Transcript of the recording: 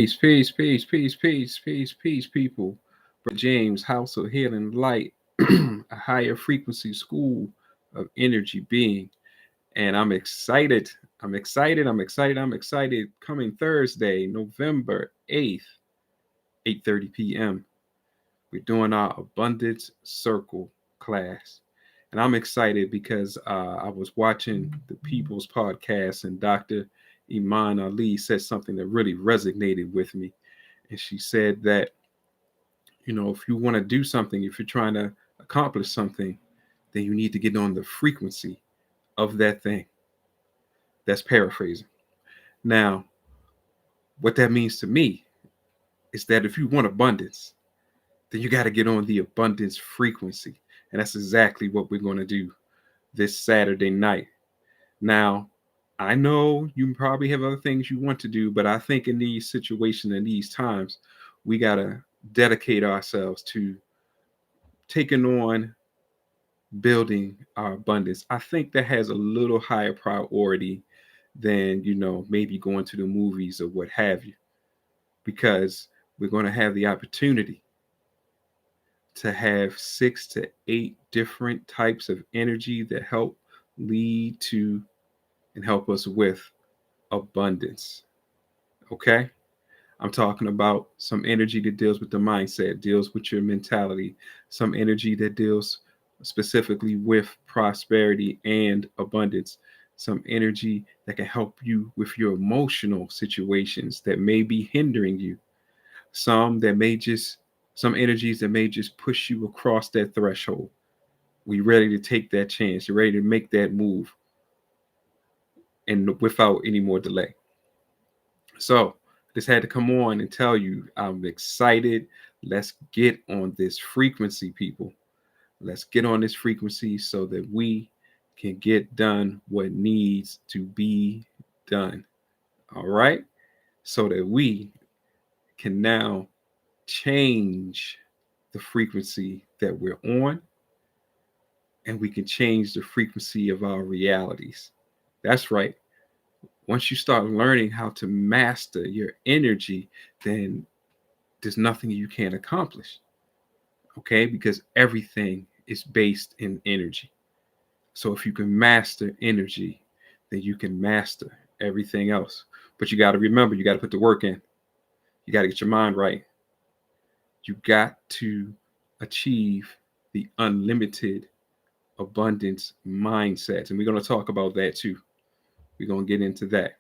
Peace, people. Brother James, House of Healing Light, a higher frequency school of energy being. And I'm excited. I'm excited. Coming Thursday, November 8th, 8:30 p.m. We're doing our Abundance Circle class. And I'm excited because I was watching the People's Podcast and Dr. Iman Ali said something that really resonated with me. And she said that, if you want to do something, if you're trying to accomplish something, then you need to get on the frequency of that thing. That's paraphrasing. Now, what that means to me is that if you want abundance, then you got to get on the abundance frequency. And that's exactly what we're going to do this Saturday night. Now, I know you probably have other things you want to do, but I think in these situations and these times, we got to dedicate ourselves to taking on building our abundance. I think that has a little higher priority than, maybe going to the movies or what have you, because we're going to have the opportunity to have 6 to 8 different types of energy that help lead to and help us with abundance. Okay? I'm talking about some energy that deals with the mindset, deals with your mentality, some energy that deals specifically with prosperity and abundance, some energy that can help you with your emotional situations that may be hindering you, some energies that may just push you across that threshold. We ready to take that chance. You're ready to make that move and without any more delay. So just had to come on and tell you I'm excited. Let's get on this frequency, people. Let's get on this frequency so that we can get done what needs to be done. All right. So that we can now change the frequency that we're on, and we can change the frequency of our realities. That's right. Once you start learning how to master your energy, then there's nothing you can't accomplish. Okay? Because everything is based in energy. So if you can master energy, then you can master everything else. But you got to remember, you got to put the work in. You got to get your mind right. You got to achieve the unlimited abundance mindset. And we're going to talk about that too. We're going to get into that.